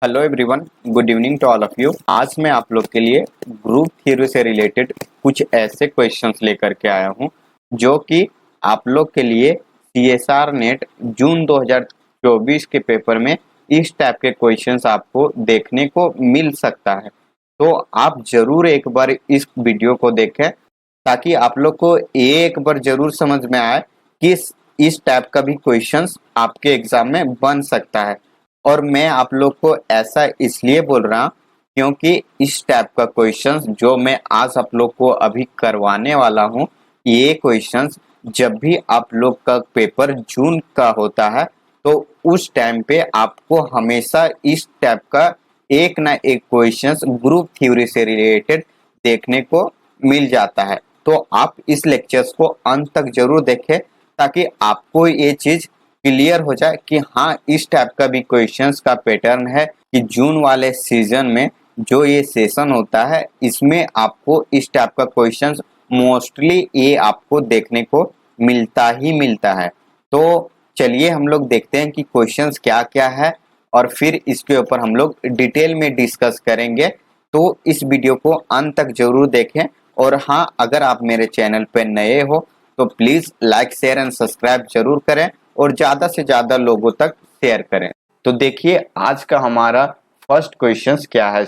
Hello everyone, good evening to all of you. आज मैं आप लोग के लिए ग्रुप थ्योरी से रिलेटेड कुछ ऐसे क्वेश्चंस लेकर के आया हूं जो कि आप लोग के लिए सीएसआर नेट जून 2024 के पेपर में इस टाइप के क्वेश्चंस आपको देखने को मिल सकता है। तो आप जरूर एक बार इस वीडियो को देखें ताकि आप लोग को एक बार जरूर समझ में आए कि इस टाइप का भी क्वेश्चंस आपके एग्जाम में बन सकता है। और मैं आप लोग को ऐसा इसलिए बोल रहा हूँ क्योंकि इस टाइप का क्वेश्चंस जो मैं आज आप लोग को अभी करवाने वाला हूँ, ये क्वेश्चंस जब भी आप लोग का पेपर जून का होता है तो उस टाइम पे आपको हमेशा इस टाइप का एक ना एक क्वेश्चंस ग्रुप थ्योरी से रिलेटेड देखने को मिल जाता है। तो आप इस लेक्चर्स को अंत तक जरूर देखें ताकि आपको ये चीज क्लियर हो जाए कि हाँ, इस टाइप का भी क्वेश्चंस का पैटर्न है कि जून वाले सीजन में जो ये सेशन होता है इसमें आपको इस टाइप का क्वेश्चंस मोस्टली ये आपको देखने को मिलता ही मिलता है। तो चलिए हम लोग देखते हैं कि क्वेश्चंस क्या क्या है और फिर इसके ऊपर हम लोग डिटेल में डिस्कस करेंगे। तो इस वीडियो को अंत तक जरूर देखें और हाँ, अगर आप मेरे चैनल पर नए हो तो please like share and subscribe जरूर करें और ज्यादा से ज्यादा लोगों तक शेयर करें। तो देखिए आज का हमारा फर्स्ट क्वेश्चंस क्या है।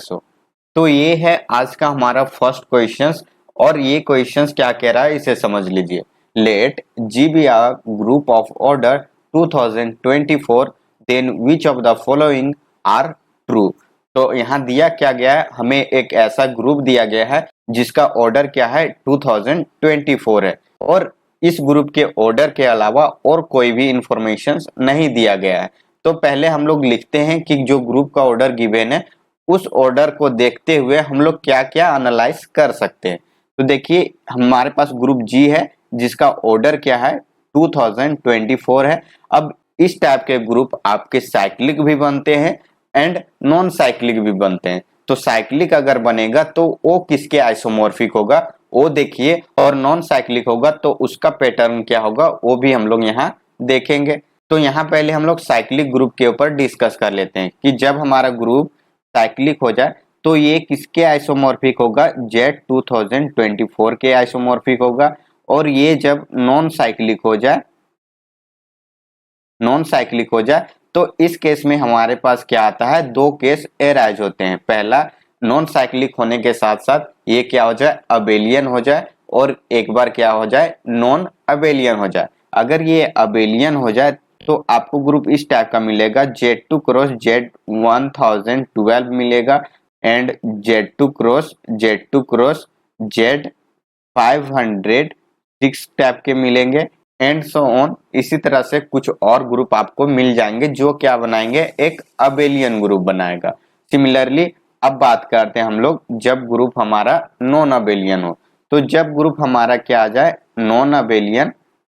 तो ये है आज का हमारा फर्स्ट क्वेश्चंस और ये क्वेश्चंस क्या कह रहा है इसे समझ लीजिए। Let G be a group of order 2024 then which of the following are true. तो यहाँ दिया क्या गया है, हमें एक ऐसा ग्रुप दिया गया है जिसका ऑर्डर क्या है 2024 है और इस ग्रुप के ऑर्डर के अलावा और कोई भी इंफॉर्मेशन नहीं दिया गया है। तो पहले हम लोग लिखते हैं कि जो ग्रुप का ऑर्डर गिवन है उस ऑर्डर को देखते हुए हम लोग क्या क्या एनालाइज कर सकते हैं। तो देखिए हमारे पास ग्रुप जी है जिसका ऑर्डर क्या है 2024 है। अब इस टाइप के ग्रुप आपके साइक्लिक भी बनते हैं एंड नॉन साइक्लिक भी बनते हैं। तो साइक्लिक अगर बनेगा तो वो किसके आइसोमॉर्फिक होगा वो देखिए, और नॉन साइक्लिक होगा तो उसका पैटर्न क्या होगा वो भी हम लोग यहाँ देखेंगे। तो यहाँ पहले हम लोग साइक्लिक ग्रुप के ऊपर डिस्कस कर लेते हैं कि जब हमारा ग्रुप साइक्लिक हो जाए तो ये किसके आइसोमॉर्फिक होगा, जेड 2024 के आइसोमॉर्फिक होगा। और ये जब नॉन साइक्लिक हो जाए तो इस केस में हमारे पास क्या आता है, दो केस एराइज होते हैं। पहला, नॉन साइक्लिक होने के साथ साथ ये क्या हो जाए, अबेलियन हो जाए, और एक बार क्या हो जाए, नॉन अबेलियन हो जाए। अगर ये अबेलियन हो जाए तो आपको ग्रुप इस टाइप का मिलेगा, Z2 क्रॉस Z1012 मिलेगा and Z2 cross Z506 type के मिलेंगे एंड सो ऑन। इसी तरह से कुछ और ग्रुप आपको मिल जाएंगे जो क्या बनाएंगे, एक अबेलियन ग्रुप बनाएगा। सिमिलरली अब बात करते हैं हम लोग जब ग्रुप हमारा नॉन अबेलियन हो। तो जब ग्रुप हमारा क्या आ जाए, नॉन अबेलियन,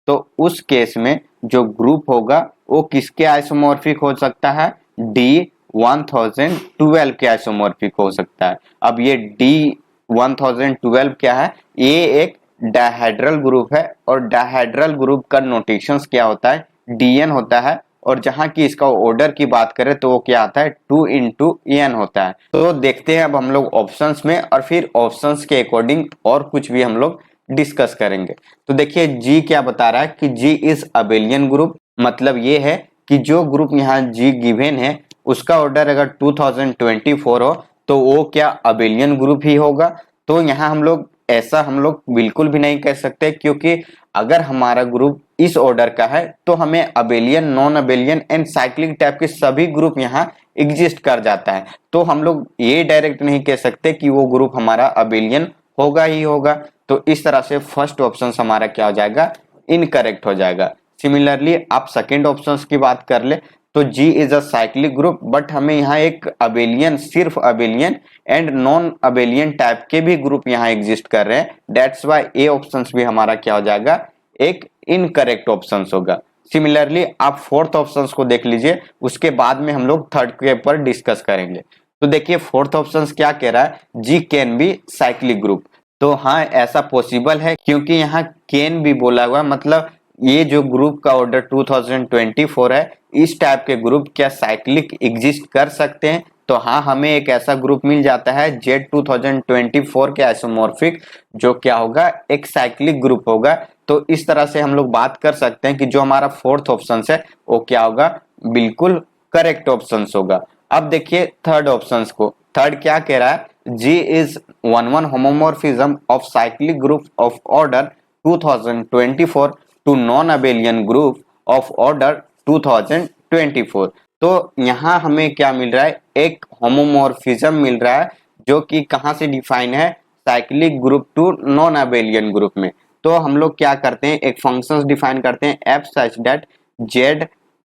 तो उस केस में जो ग्रुप होगा वो किसके आइसोमॉर्फिक हो सकता है, D1012 के आइसोमॉर्फिक हो सकता है। अब ये D1012 क्या है, ये एक डायहेड्रल ग्रुप है और डायहेड्रल ग्रुप का नोटेशंस क्या होता है, DN होता है। और जहां की इसका ऑर्डर की बात करें तो वो क्या आता है, 2 × N होता है। तो देखते हैं अब हम लोग ऑप्शंस में और फिर ऑप्शंस के अकॉर्डिंग और कुछ भी हम लोग डिस्कस करेंगे। तो देखिए जी क्या बता रहा है कि जी इज अबेलियन ग्रुप, मतलब ये है कि जो ग्रुप यहाँ जी गिवन है उसका ऑर्डर अगर 2024 हो तो वो क्या अबेलियन ग्रुप ही होगा। तो यहाँ हम लोग ऐसा हम लोग बिल्कुल भी नहीं कह सकते, क्योंकि अगर हमारा ग्रुप इस ऑर्डर का है तो हमें abelian, non abelian and cyclic type के सभी ग्रुप यहाँ एग्जिस्ट कर जाता है। तो हम लोग ये डायरेक्ट नहीं कह सकते कि वो ग्रुप हमारा अबेलियन होगा ही होगा। तो इस तरह से फर्स्ट ऑप्शन हमारा क्या हो जाएगा, इनकरेक्ट हो जाएगा। सिमिलरली आप सेकेंड ऑप्शन की बात कर ले तो G is a cyclic group, but हमें यहाँ एक अबेलियन, सिर्फ abelian and non abelian type के भी ग्रुप यहाँ एग्जिस्ट कर रहे हैं। दैट्स वाई ए ऑप्शन भी हमारा क्या हो जाएगा, एक इनकरेक्ट ऑप्शन होगा। सिमिलरली आप फोर्थ ऑप्शन को देख लीजिए, उसके बाद में हम लोग थर्ड के ऊपर डिस्कस करेंगे। तो देखिए फोर्थ ऑप्शन क्या कह रहा है, जी कैन बी साइक्लिक ग्रुप। तो हाँ, ऐसा पॉसिबल है क्योंकि यहाँ कैन भी बोला हुआ, मतलब ये जो ग्रुप का ऑर्डर 2024 है, इस टाइप के ग्रुप क्या साइक्लिक एग्जिस्ट कर सकते हैं। तो हाँ, हमें एक ऐसा ग्रुप मिल जाता है Z2024 के आइसोमॉर्फिक, जो क्या होगा, एक साइक्लिक ग्रुप होगा। तो इस तरह से हम लोग बात कर सकते हैं कि जो हमारा फोर्थ ऑप्शन है वो क्या होगा, बिल्कुल करेक्ट ऑप्शन होगा। अब देखिए थर्ड ऑप्शन को, थर्ड क्या कह रहा है, G is one homomorphism of cyclic group of order 2024 to non abelian group of order 2024। तो यहाँ हमें क्या मिल रहा है, एक होमोमॉर्फिज्म मिल रहा है, जो कि कहाँ से डिफाइन है, cyclic group to non abelian group में। तो हम लोग क्या करते हैं, एक फंक्शंस डिफाइन करते हैं, F such that Z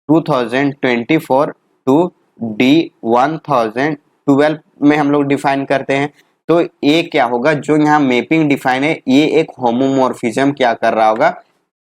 2024 to D1012 में हम लोग डिफाइन करते हैं। तो ये क्या होगा, जो यहाँ मैपिंग डिफाइन है, ये एक होमोमॉर्फिज्म क्या कर रहा होगा,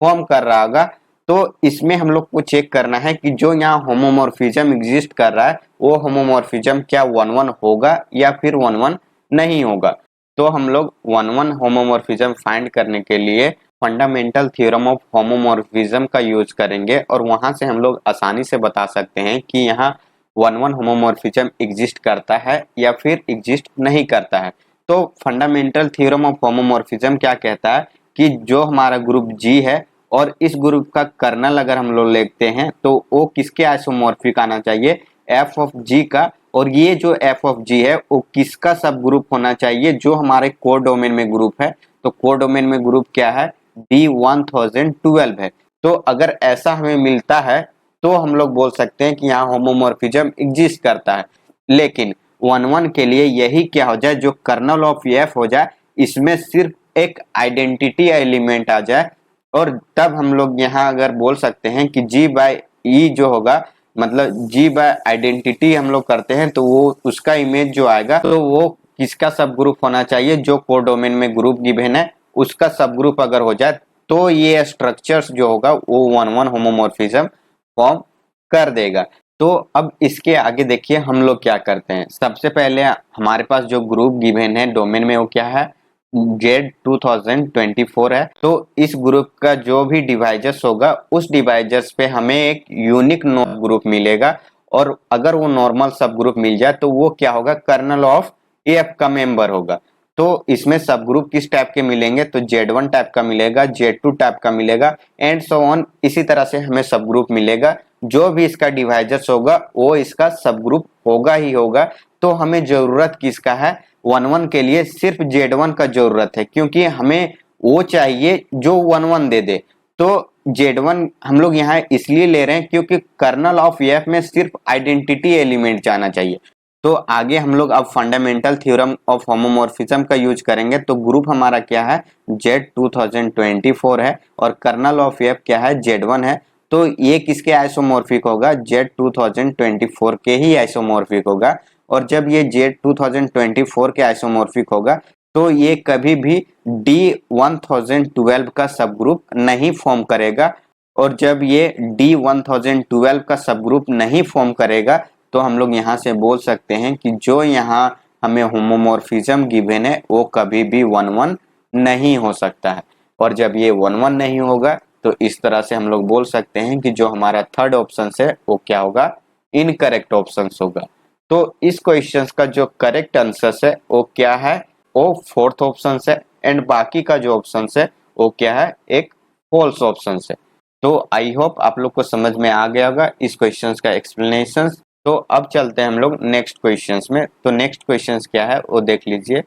फॉर्म कर रहा होगा। तो इसमें हम लोग को चेक करना है कि जो यहाँ होमोमॉर्फिज्म एग्जिस्ट कर रहा है, वो होमोमॉर्फिज्म क्या 1-1 होगा या फिर 1-1 नहीं होगा। तो हम लोग 1-1 होमोमॉर्फिज्म फाइंड करने के लिए फंडामेंटल थ्योरम ऑफ होमोमॉर्फिज्म का यूज करेंगे, और वहां से हम लोग आसानी से बता सकते हैं कि यहाँ 1-1 होमोमॉर्फिज्म एग्जिस्ट करता है या फिर एग्जिस्ट नहीं करता है। तो फंडामेंटल थ्योरम ऑफ होमोमॉर्फिज्म क्या कहता है कि जो हमारा ग्रुप G है और इस ग्रुप का कर्नल अगर हम लोग लेते हैं तो वो किसके आइसोमॉर्फिक आना चाहिए, एफ ऑफ जी का। और ये जो एफ ऑफ जी है वो किसका सब ग्रुप होना चाहिए, जो हमारे कोर डोमेन में ग्रुप है। तो कोर डोमेन में ग्रुप क्या है, D1012 है। तो अगर ऐसा हमें मिलता है तो हम लोग बोल सकते हैं कि यहाँ होमोमॉर्फिज्म एग्जिस्ट करता है। लेकिन 1-1 के लिए यही क्या हो जाए, जो कर्नल ऑफ एफ हो जाए, इसमें सिर्फ एक आइडेंटिटी एलिमेंट आ जाए, और तब हम लोग यहाँ अगर बोल सकते हैं कि G बाय E जो होगा, मतलब G बाय आइडेंटिटी हम लोग करते हैं, तो वो उसका इमेज जो आएगा, तो वो किसका सब ग्रुप होना चाहिए, जो कोर डोमेन में ग्रुप गिवन है उसका सब ग्रुप अगर हो जाए, तो ये स्ट्रक्चर्स जो होगा वो 1-1 होमोमॉर्फिज्म फॉर्म कर देगा। तो अब इसके आगे देखिए हम लोग क्या करते हैं। सबसे पहले हमारे पास जो ग्रुप गिवन है डोमेन में, वो क्या है, Z 2024 है। तो इस ग्रुप का जो भी डिवाइजर्स होगा, उस डिवाइजर्स पे हमें एक यूनिक नॉर्मल ग्रुप मिलेगा, और अगर वो नॉर्मल सब ग्रुप मिल जाए तो वो क्या होगा, कर्नल ऑफ एफ का मेंबर होगा। तो इसमें सब ग्रुप किस टाइप के मिलेंगे, तो Z1 टाइप का मिलेगा, Z2 टाइप का मिलेगा, एंड सो ऑन। इसी तरह से हमें सब ग्रुप मिलेगा, जो भी इसका डिवाइजर्स होगा वो इसका सब ग्रुप होगा ही होगा। तो हमें जरूरत किसका है, 1-1 के लिए सिर्फ Z1 का जरूरत है, क्योंकि हमें वो चाहिए जो 1-1 दे दे। तो Z1 हम लोग यहाँ इसलिए ले रहे हैं क्योंकि कर्नल ऑफ एफ में सिर्फ आइडेंटिटी एलिमेंट जाना चाहिए। तो आगे हम लोग अब फंडामेंटल थ्योरम ऑफ होमोमॉर्फिज्म का यूज करेंगे। तो ग्रुप हमारा क्या है, Z 2024 है, और कर्नल ऑफ एफ क्या है, Z1 है। तो ये किसके आइसोमॉर्फिक होगा, Z 2024 के ही आइसोमॉर्फिक होगा। और जब ये Z 2024 के आइसोमॉर्फिक होगा तो ये कभी भी D1012 का सब ग्रुप नहीं फॉर्म करेगा। और जब ये D1012 का सब ग्रुप नहीं फॉर्म करेगा तो हम लोग यहाँ से बोल सकते हैं कि जो यहाँ हमें होमोमॉर्फिज्म गिवन है वो कभी भी 1-1 नहीं हो सकता है। और जब ये 1-1 नहीं होगा तो इस तरह से हम लोग बोल सकते हैं कि जो हमारा थर्ड ऑप्शन है वो क्या होगा, इनकरेक्ट ऑप्शन होगा। तो इस क्वेश्चन का जो करेक्ट आंसर है वो क्या है, वो फोर्थ ऑप्शन है, एंड बाकी का जो ऑप्शन है वो क्या है, एक फॉल्स ऑप्शन है। तो आई होप आप लोग को समझ में आ गया होगा इस क्वेश्चन का एक्सप्लेनेशन। तो अब चलते हैं हम लोग नेक्स्ट क्वेश्चंस में। तो नेक्स्ट क्वेश्चंस क्या है वो देख लीजिए।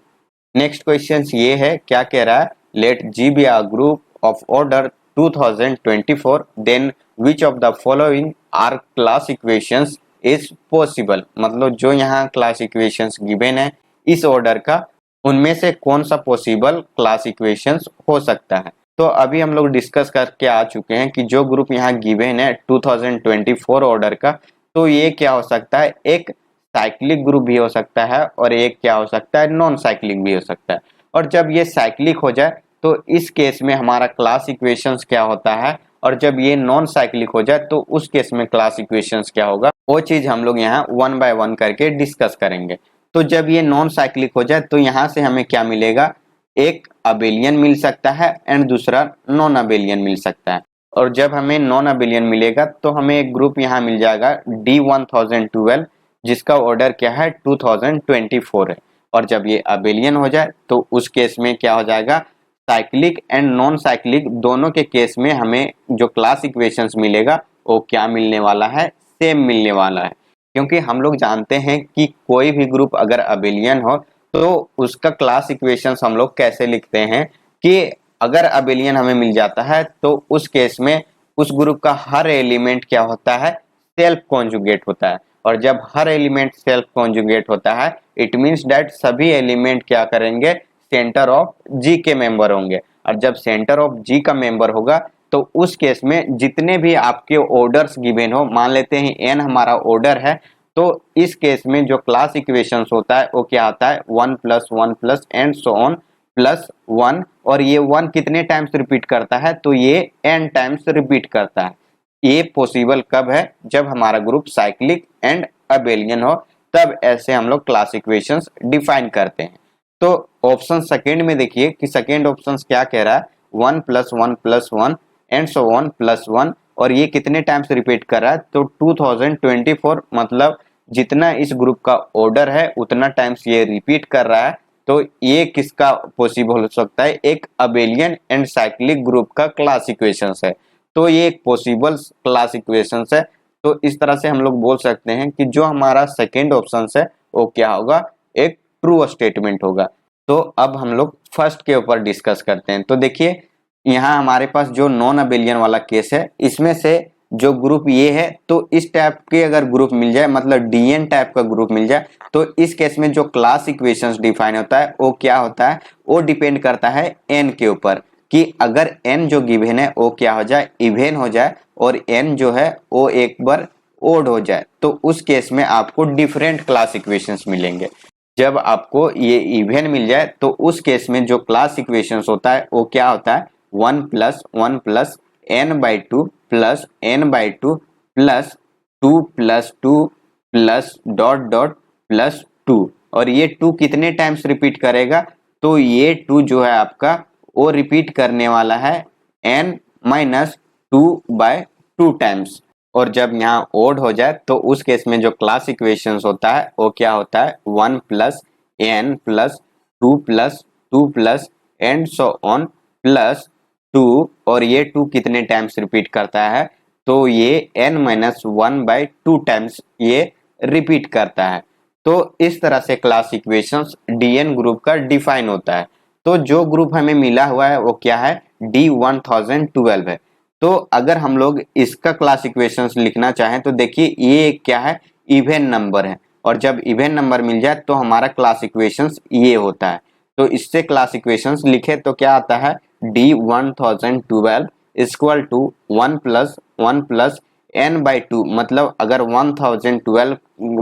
नेक्स्ट क्वेश्चंस ये है, क्या कह रहा है, let G be a group of order 2024, then which of the following are class equations is possible. मतलब जो यहाँ क्लास इक्वेशंस गिवन है इस ऑर्डर का, उनमें से कौन सा पॉसिबल क्लास इक्वेशंस हो सकता है। तो अभी हम लोग डिस्कस करके आ चुके हैं कि जो ग्रुप यहाँ गिवन है 2024 ऑर्डर का, तो ये क्या हो सकता है, एक साइक्लिक ग्रुप भी हो सकता है और एक क्या हो सकता है, नॉन साइक्लिक भी हो सकता है। और जब ये साइक्लिक हो जाए तो इस केस में हमारा क्लास इक्वेशंस क्या होता है, और जब ये नॉन साइक्लिक हो जाए तो उस केस में क्लास इक्वेशंस क्या होगा, वो चीज हम लोग यहाँ 1 बाय 1 करके डिस्कस करेंगे। तो जब ये नॉन साइक्लिक हो जाए तो यहाँ से हमें क्या मिलेगा, एक अबेलियन मिल सकता है एंड दूसरा नॉन अबेलियन मिल सकता है। और जब हमें नॉन अबेलियन मिलेगा तो हमें एक ग्रुप यहाँ मिल जाएगा D1012, जिसका ऑर्डर क्या है 2024 है। और जब ये अबेलियन हो जाए तो उस केस में क्या हो जाएगा, साइक्लिक एंड नॉन साइक्लिक दोनों के केस में हमें जो क्लास इक्वेशंस मिलेगा वो क्या मिलने वाला है, सेम मिलने वाला है। क्योंकि हम लोग जानते हैं कि कोई भी ग्रुप अगर अबेलियन हो तो उसका क्लास इक्वेशंस हम लोग कैसे लिखते हैं कि अगर अबेलियन हमें मिल जाता है तो उस केस में उस ग्रुप का हर एलिमेंट क्या होता है, सेल्फ कॉन्जुगेट होता है। और जब हर एलिमेंट सेल्फ कॉन्जुगेट होता है इट मींस दैट सभी एलिमेंट क्या करेंगे, सेंटर ऑफ जी के मेंबर होंगे। और जब सेंटर ऑफ जी का मेंबर होगा तो उस केस में जितने भी आपके ऑर्डर्स गिवन हो, मान लेते हैं एन हमारा ऑर्डर है, तो इस केस में जो क्लास इक्वेशंस होता है वो क्या आता है 1+1+ एंड सो ऑन +1। और ये 1 कितने टाइम्स रिपीट करता है, तो ये n टाइम्स रिपीट करता है। ये पॉसिबल कब है, जब हमारा ग्रुप साइक्लिक एंड अबेलियन हो, तब ऐसे हम लोग क्लास इक्वेशंस डिफाइन करते हैं। तो ऑप्शन सेकेंड में देखिए कि सेकेंड ऑप्शन क्या कह रहा है, 1+1+1 एंड सो ऑन +1। और ये कितने टाइम्स रिपीट कर रहा है, तो 2024 मतलब जितना इस ग्रुप का ऑर्डर है उतना टाइम्स ये रिपीट कर रहा है। तो ये किसका पॉसिबल हो सकता है, एक अबेलियन एंड साइक्लिक ग्रुप का क्लास इक्वेशंस है। तो ये एक पॉसिबल क्लास इक्वेशंस है। तो इस तरह से हम लोग बोल सकते हैं कि जो हमारा सेकेंड ऑप्शन है वो क्या होगा, एक ट्रू स्टेटमेंट होगा। तो अब हम लोग फर्स्ट के ऊपर डिस्कस करते हैं। तो देखिए यहाँ हमारे पास जो नॉन अबेलियन वाला केस है, इसमें से जो ग्रुप ये है, तो इस टाइप के अगर ग्रुप मिल जाए, मतलब डीएन टाइप का ग्रुप मिल जाए, तो इस केस में जो क्लास इक्वेशंस डिफाइन होता है वो क्या होता है, वो डिपेंड करता है एन के ऊपर कि अगर एन जो गिवन है वो क्या हो जाए, इवेन हो जाए, और एन जो है वो एक बार ओड हो जाए, तो उस केस में आपको डिफरेंट क्लास इक्वेशंस मिलेंगे। जब आपको ये इवेन मिल जाए तो उस केस में जो क्लास इक्वेशंस होता है वो क्या होता है, 1+1+ n/2 plus n/2 plus 2+2 plus dot dot plus 2। और ये 2 कितने टाइम्स रिपीट करेगा, तो ये 2 जो है आपका वो रिपीट करने वाला है n-2/2 टाइम्स। और जब यहाँ ओड हो जाए तो उस केस में जो क्लास इक्वेशंस होता है वो क्या होता है, 1+n+2+2+ एंड सो ऑन +2। और ये 2 कितने टाइम्स रिपीट करता है, तो ये n-1/2 टाइम्स ये रिपीट करता है। तो इस तरह से क्लास इक्वेशंस डीएन ग्रुप का डिफाइन होता है। तो जो ग्रुप हमें मिला हुआ है वो क्या है, D1012 है। तो अगर हम लोग इसका क्लास इक्वेशंस लिखना चाहें तो देखिए ये क्या है, इवेन नंबर है। और जब इवेन नंबर मिल जाए तो हमारा क्लास इक्वेशंस ये होता है। तो इससे क्लास इक्वेशंस लिखे तो क्या आता है, D1012 इक्वल टू 1+1+ n/2। मतलब अगर 1012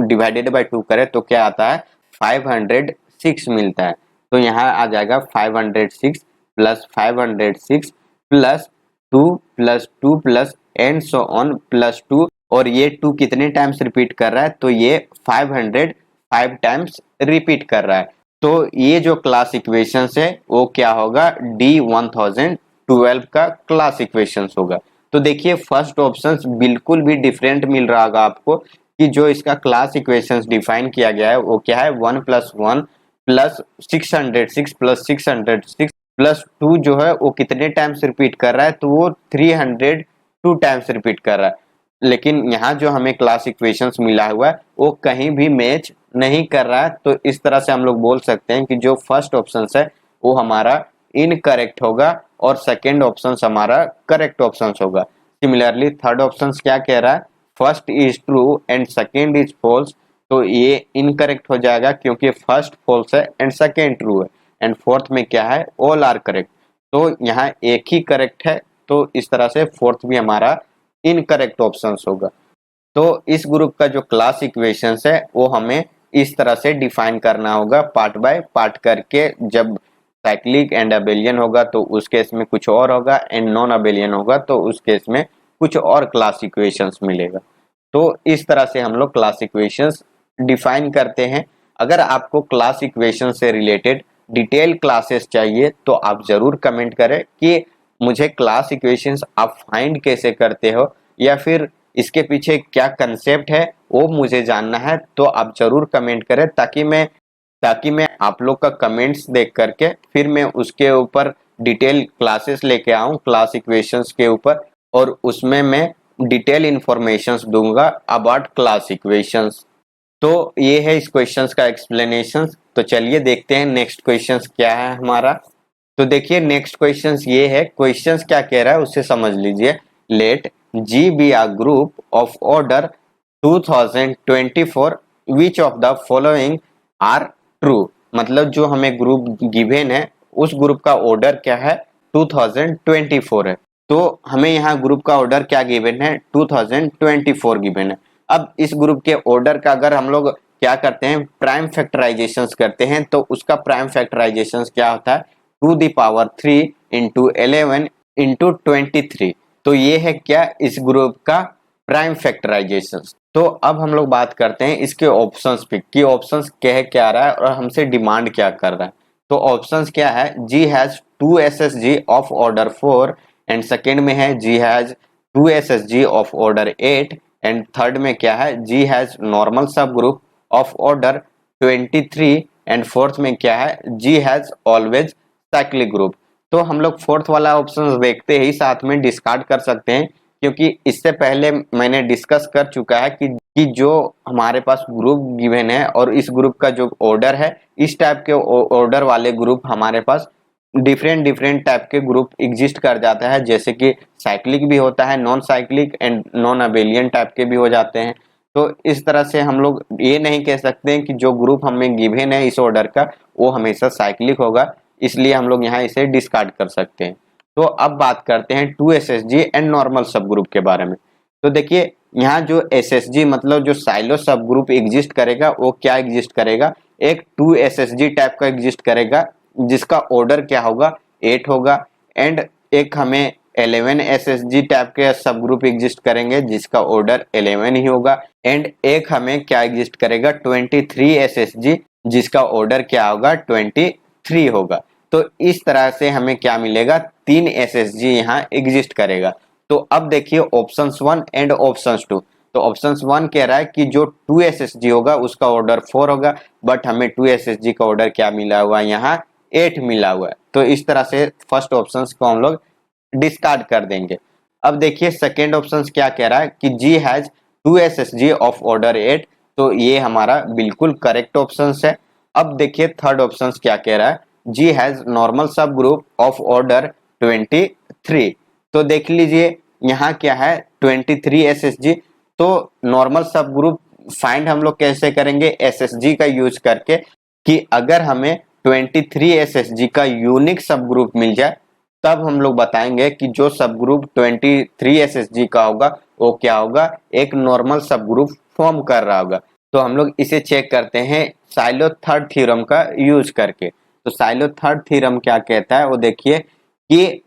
डिवाइडेड बाई 2 करें तो क्या आता है, 506 मिलता है। तो यहाँ आ जाएगा 506 plus 506 plus 2 plus 2 plus and so on +2। और ये 2 कितने टाइम्स रिपीट कर रहा है, तो ये 505 टाइम्स रिपीट कर रहा है। तो ये जो क्लास इक्वेशंस है वो क्या होगा, D1012 का क्लास इक्वेशंस होगा। तो देखिए फर्स्ट ऑप्शन बिल्कुल भी डिफरेंट मिल रहा होगा आपको कि जो इसका क्लास इक्वेशंस डिफाइन किया गया है वो क्या है, 1+1 प्लस 606 प्लस 606 प्लस 2 जो है वो कितने टाइम्स रिपीट कर रहा है, तो वो 302 टाइम्स रिपीट कर रहा है। लेकिन यहाँ जो हमें क्लास इक्वेशंस मिला हुआ है वो कहीं भी मैच नहीं कर रहा है। तो इस तरह से हम लोग बोल सकते हैं कि जो फर्स्ट ऑप्शन है वो हमारा इनकरेक्ट होगा और सेकेंड ऑप्शन हमारा करेक्ट ऑप्शन होगा। सिमिलरली थर्ड ऑप्शन क्या कह रहा है, first is true and second is false. तो ये इनकरेक्ट हो जाएगा क्योंकि फर्स्ट फॉल्स है एंड सेकेंड ट्रू है। एंड फोर्थ में क्या है, ऑल आर करेक्ट। तो यहाँ एक ही करेक्ट है, तो इस तरह से फोर्थ भी हमारा इनकरेक्ट ऑप्शन होगा। तो इस ग्रुप का जो क्लास इक्वेशंस है वो हमें इस तरह से डिफाइन करना होगा, पार्ट बाय पार्ट करके। जब साइक्लिक एंड अबेलियन होगा तो उस केस में कुछ और होगा, एंड नॉन अबेलियन होगा तो उस केस में कुछ और क्लास इक्वेशंस मिलेगा। तो इस तरह से हम लोग क्लास इक्वेशंस डिफाइन करते हैं। अगर आपको क्लास इक्वेशन से रिलेटेड डिटेल क्लासेस चाहिए तो आप जरूर कमेंट करें कि मुझे क्लास इक्वेशंस आप फाइंड कैसे करते हो, या फिर इसके पीछे क्या कंसेप्ट है वो मुझे जानना है, तो आप जरूर कमेंट करें ताकि मैं आप लोग का कमेंट्स देख करके फिर मैं उसके ऊपर डिटेल क्लासेस लेके आऊं क्लास इक्वेशंस के ऊपर, और उसमें मैं डिटेल इंफॉर्मेशंस दूंगा अबाउट क्लास इक्वेशंस। तो ये है इस क्वेश्चंस का एक्सप्लेनेशन। तो चलिए देखते हैं नेक्स्ट क्वेश्चंस क्या है हमारा। तो देखिए नेक्स्ट क्वेश्चंस ये है, क्वेश्चंस क्या कह रहा है उससे समझ लीजिए। Let G be a group of order 2024, which of the following are true. मतलब जो हमें ग्रुप गिवन है उस ग्रुप का ऑर्डर क्या है, 2024 है। तो हमें यहाँ ग्रुप का ऑर्डर क्या गिवन है, 2024 गिवन है। अब इस ग्रुप के ऑर्डर का अगर हम लोग क्या करते हैं, प्राइम फैक्टराइजेशन करते हैं, तो उसका प्राइम फैक्टराइजेशन क्या होता है, 2 ^ 3 × 11 × 23। तो ये है क्या, इस ग्रुप का प्राइम फैक्टराइजेशन। तो अब हम लोग बात करते हैं इसके ऑप्शंस पे कि ऑप्शंस कह क्या रहा है और हमसे डिमांड क्या कर रहा है। तो ऑप्शंस क्या है, G has 2 SSG of order 4, and second में है G has 2 SSG of order 8, and third में क्या है, G has normal subgroup of order 23, and fourth में क्या है, G has always cyclic group. तो हम लोग फोर्थ वाला ऑप्शन देखते ही साथ में डिस्कार्ड कर सकते हैं, क्योंकि इससे पहले मैंने डिस्कस कर चुका है कि जो हमारे पास ग्रुप गिवन है और इस ग्रुप का जो ऑर्डर है, इस टाइप के ऑर्डर वाले ग्रुप हमारे पास डिफरेंट टाइप के ग्रुप एग्जिस्ट कर जाता है, जैसे कि साइक्लिक भी होता है, non cyclic and non abelian type के भी हो जाते हैं। तो इस तरह से हम लोग ये नहीं कह सकते हैं कि जो ग्रुप हमें गिवन है इस ऑर्डर का वो हमेशा साइक्लिक होगा, इसलिए हम लोग यहाँ इसे डिस्कार्ड कर सकते हैं। तो अब बात करते हैं 2 SSG एंड नॉर्मल सब ग्रुप के बारे में। तो देखिए यहाँ जो SSG मतलब जो साइलो सब ग्रुप एग्जिस्ट करेगा वो क्या एग्जिस्ट करेगा, एक 2 SSG टाइप का एग्जिस्ट करेगा जिसका ऑर्डर क्या होगा, 8 होगा, एंड एक हमें 11 SSG टाइप के सब ग्रुप एग्जिस्ट करेंगे जिसका ऑर्डर 11 ही होगा, एंड एक हमें क्या एग्जिस्ट करेगा, 23 SSG जिसका ऑर्डर क्या होगा, 23 होगा। तो इस तरह से हमें क्या मिलेगा, 3 SSG यहाँ एग्जिस्ट करेगा। तो अब देखिए ऑप्शंस 1 एंड ऑप्शंस 2। तो ऑप्शंस 1 कह रहा है कि जो 2 SSG होगा उसका ऑर्डर 4 होगा, बट हमें 2 SSG का ऑर्डर क्या मिला हुआ है, यहाँ 8 मिला हुआ है। तो इस तरह से फर्स्ट ऑप्शंस को हम लोग डिस्कार्ड कर देंगे। अब देखिए सेकेंड ऑप्शन क्या कह रहा है कि जी हैज 2 SSG ऑफ ऑर्डर 8। तो ये हमारा बिल्कुल करेक्ट ऑप्शन है। अब देखिए थर्ड ऑप्शन क्या कह रहा है, G has normal subgroup of order 23। तो देख लीजिए यहाँ क्या है, 23 SSG। तो नॉर्मल सब ग्रुप फाइंड हम लोग कैसे करेंगे, SSG का यूज करके, कि अगर हमें 23 SSG का यूनिक सब ग्रुप मिल जाए तब हम लोग बताएंगे कि जो सब ग्रुप 23 SSG का होगा वो क्या होगा, एक नॉर्मल सब ग्रुप फॉर्म कर रहा होगा। तो हम लोग इसे चेक करते हैं साइलो थर्ड थ्योरम का यूज करके। तो साइलो थर्ड थ्योरम क्या कहता है वो देखिए कि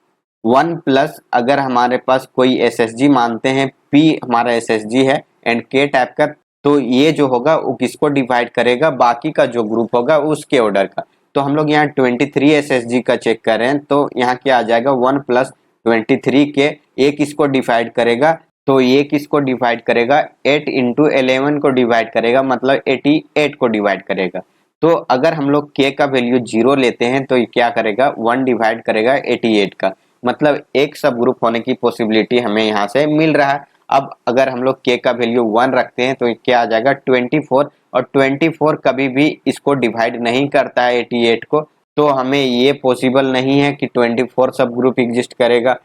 1+ अगर हमारे पास कोई SSG मानते हैं, P हमारा SSG है एंड K टाइप का, तो ये जो होगा वो किसको डिवाइड करेगा, बाकी का जो ग्रुप होगा उसके ऑर्डर का। तो हम लोग यहाँ 23 SSG का चेक कर रहे हैं, तो यहाँ क्या आ जाएगा, 1 + 23 के एक किसको डिवाइड करेगा, तो ये किसको डिवाइड करेगा, 8 × 11 को डिवाइड करेगा, मतलब 88 को डिवाइड करेगा। तो अगर हम लोग k का वैल्यू 0 लेते हैं तो ये क्या करेगा, 1 डिवाइड करेगा 88 का, मतलब एक सब ग्रुप होने की पॉसिबिलिटी हमें यहाँ से मिल रहा है। अब अगर हम लोग k का वैल्यू 1 रखते हैं तो क्या आ जाएगा, 24, और 24 कभी भी इसको डिवाइड नहीं करता है 88 को, तो हमें ये पॉसिबल नहीं है कि 24 सब ग्रुप एग्जिस्ट करेगा।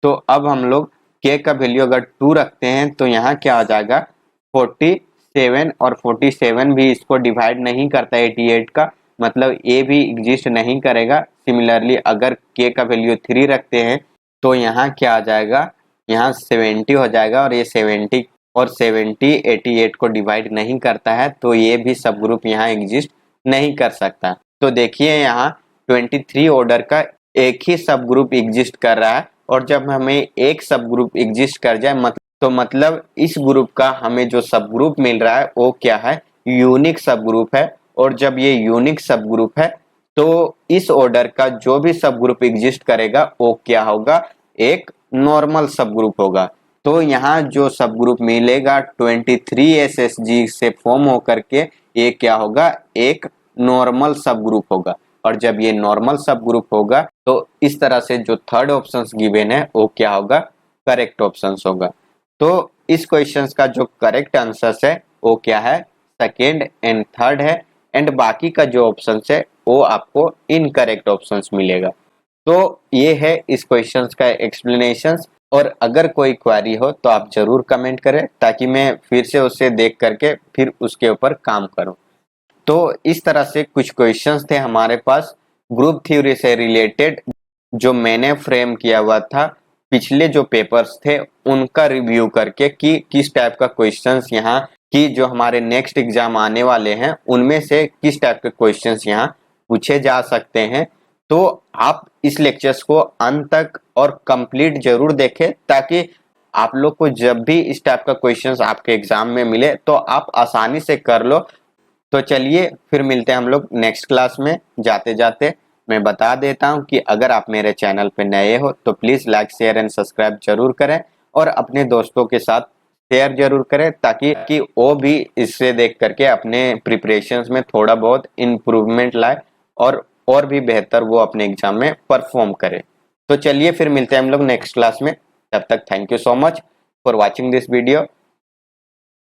तो अब हम लोग k का वैल्यू अगर 2 रखते हैं तो यहाँ क्या आ जाएगा, 47, और 47 भी इसको डिवाइड नहीं करता 88 का, मतलब ये भी एग्जिस्ट नहीं करेगा। सिमिलरली अगर k का वैल्यू 3 रखते हैं तो यहाँ क्या आ जाएगा, यहाँ 70 हो जाएगा, और ये 70 और 70 88 को डिवाइड नहीं करता है, तो ये भी सब ग्रुप यहाँ एग्जिस्ट नहीं कर सकता। तो देखिए यहाँ 23 ऑर्डर का एक ही सब ग्रुप एग्जिस्ट कर रहा है, और जब हमें एक सब ग्रुप एग्जिस्ट कर जाए तो मतलब इस ग्रुप का हमें जो सब ग्रुप मिल रहा है वो क्या है, यूनिक सब ग्रुप है। और जब ये यूनिक सब ग्रुप है तो इस ऑर्डर का जो भी सब ग्रुप एग्जिस्ट करेगा वो क्या होगा, एक नॉर्मल सब ग्रुप होगा। तो यहाँ जो सब ग्रुप मिलेगा 23 SSG से फॉर्म होकर के ये क्या होगा, एक नॉर्मल सब ग्रुप होगा। और जब ये नॉर्मल सब ग्रुप होगा तो इस तरह से जो थर्ड ऑप्शन गिवन है वो क्या होगा, करेक्ट ऑप्शन होगा। तो इस क्वेश्चन का जो करेक्ट आंसर है वो क्या है, सेकेंड एंड थर्ड है। एंड बाकी का जो ऑप्शन है वो आपको इनकरेक्ट ऑप्शन मिलेगा। तो ये है इस क्वेश्चन का एक्सप्लेनेशन। और अगर कोई क्वेरी हो तो आप जरूर कमेंट करें ताकि मैं फिर से उसे देख करके फिर उसके ऊपर काम करूं। तो इस तरह से कुछ क्वेश्चंस थे हमारे पास ग्रुप थ्योरी से रिलेटेड, जो मैंने फ्रेम किया हुआ था पिछले जो पेपर्स थे उनका रिव्यू करके कि किस टाइप का क्वेश्चंस यहाँ की जो हमारे नेक्स्ट एग्जाम आने वाले हैं उनमें से किस टाइप के क्वेश्चंस यहाँ पूछे जा सकते हैं। तो आप इस लेक्चर्स को अंत तक और कंप्लीट जरूर देखें ताकि आप लोग को जब भी इस टाइप का क्वेश्चंस आपके एग्जाम में मिले तो आप आसानी से कर लो। तो चलिए फिर मिलते हैं हम लोग नेक्स्ट क्लास में। जाते जाते मैं बता देता हूं कि अगर आप मेरे चैनल पे नए हो तो please like share and subscribe जरूर करें और अपने दोस्तों के साथ शेयर जरूर करें ताकि वो भी इससे देख करके अपने प्रिपरेशंस में थोड़ा बहुत इम्प्रूवमेंट लाए और भी बेहतर वो अपने एग्जाम में परफॉर्म करे। तो चलिए फिर मिलते हैं हम लोग नेक्स्ट क्लास में। तब तक thank you so much for watching this video.